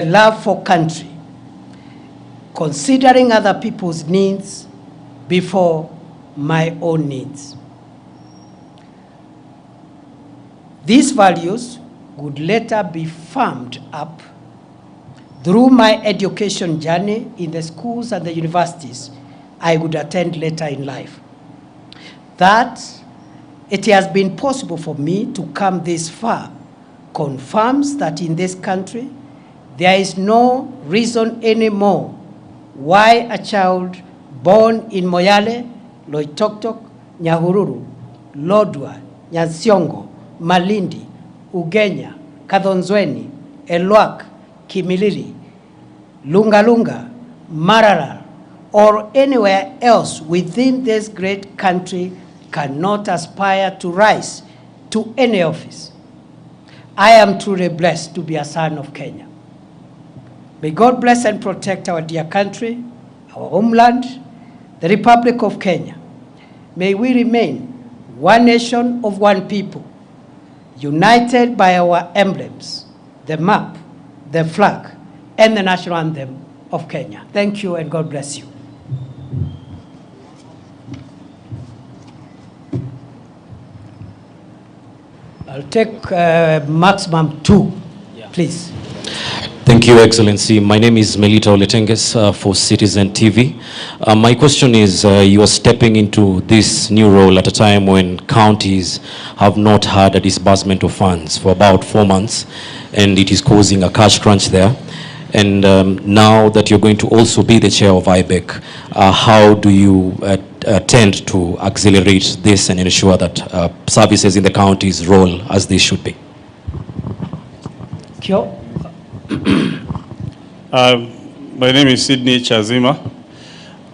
love for country, considering other people's needs before my own needs. These values would later be firmed up through my education journey in the schools and the universities I would attend later in life. That it has been possible for me to come this far confirms that in this country, there is no reason anymore why a child born in Moyale, Loitoktok, Nyahururu, Lodwar, Nyansiongo, Malindi, Ugenya, Kadhonzweni, Elwak, Kimilili, Lungalunga, Marara, or anywhere else within this great country cannot aspire to rise to any office. I am truly blessed to be a son of Kenya. May God bless and protect our dear country, our homeland, the Republic of Kenya. May we remain one nation of one people, united by our emblems, the map, the flag, and the national anthem of Kenya. Thank you and God bless you. I'll take maximum 2, please. Thank you, Excellency. My name is Melita Oletenges for Citizen TV. My question is, you are stepping into this new role at a time when counties have not had a disbursement of funds for about 4 months, and it is causing a cash crunch there. And now that you're going to also be the chair of IBEC, how do you tend to accelerate this and ensure that services in the counties roll as they should be? Kyo? My name is Sydney Chazima.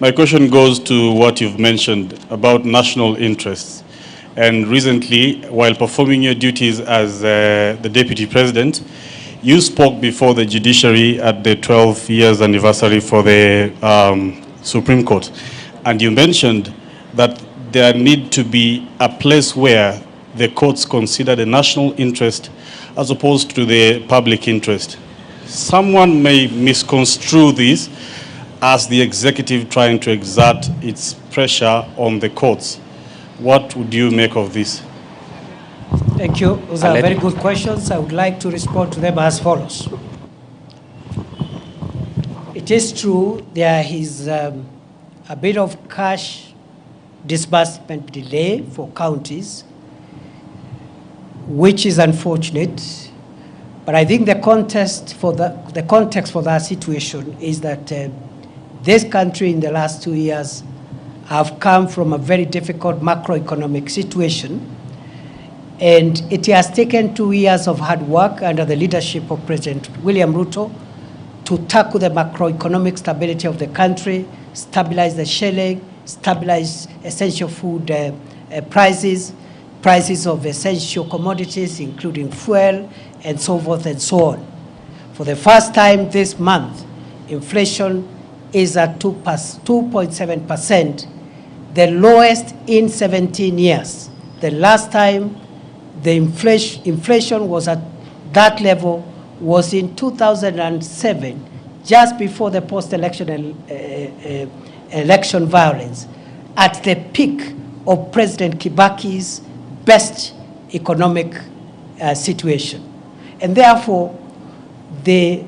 My question goes to what you've mentioned about national interests. And recently, while performing your duties as the Deputy President, you spoke before the judiciary at the 12 years anniversary for the Supreme Court. And you mentioned that there need to be a place where the courts consider the national interest as opposed to the public interest. Someone may misconstrue this as the executive trying to exert its pressure on the courts. What would you make of this? Thank you. Those are very good questions. I would like to respond to them as follows. It is true there is a bit of cash disbursement delay for counties, which is unfortunate. But I think the context for that situation is that this country in the last 2 years have come from a very difficult macroeconomic situation. And it has taken 2 years of hard work under the leadership of President William Ruto to tackle the macroeconomic stability of the country, stabilize the shilling, stabilize essential food prices of essential commodities, including fuel, and so forth and so on. For the first time this month, inflation is at 2.7%, the lowest in 17 years. The last time the inflation was at that level was in 2007, just before the post-election election violence, at the peak of President Kibaki's best economic situation. And therefore, the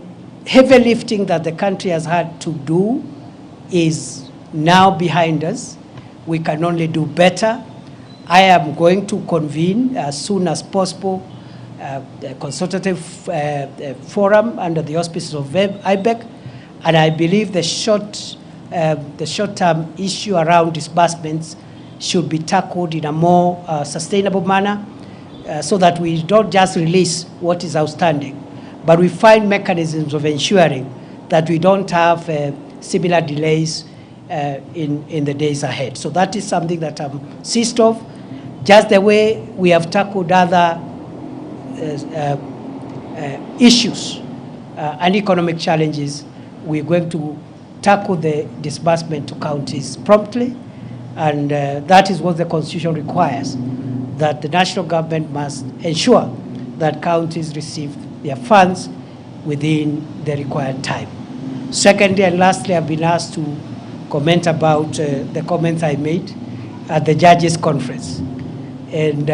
heavy lifting that the country has had to do is now behind us. We can only do better. I am going to convene as soon as possible a consultative forum under the auspices of IBEC, and I believe the short-term issue around disbursements should be tackled in a more sustainable manner, so that we don't just release what is outstanding, but we find mechanisms of ensuring that we don't have similar delays in the days ahead. So that is something that I'm seized of. Just the way we have tackled other issues and economic challenges, we're going to tackle the disbursement to counties promptly, and that is what the Constitution requires, that the national government must ensure that counties receive their funds within the required time. Secondly and lastly, I've been asked to comment about the comments I made at the judges' conference. And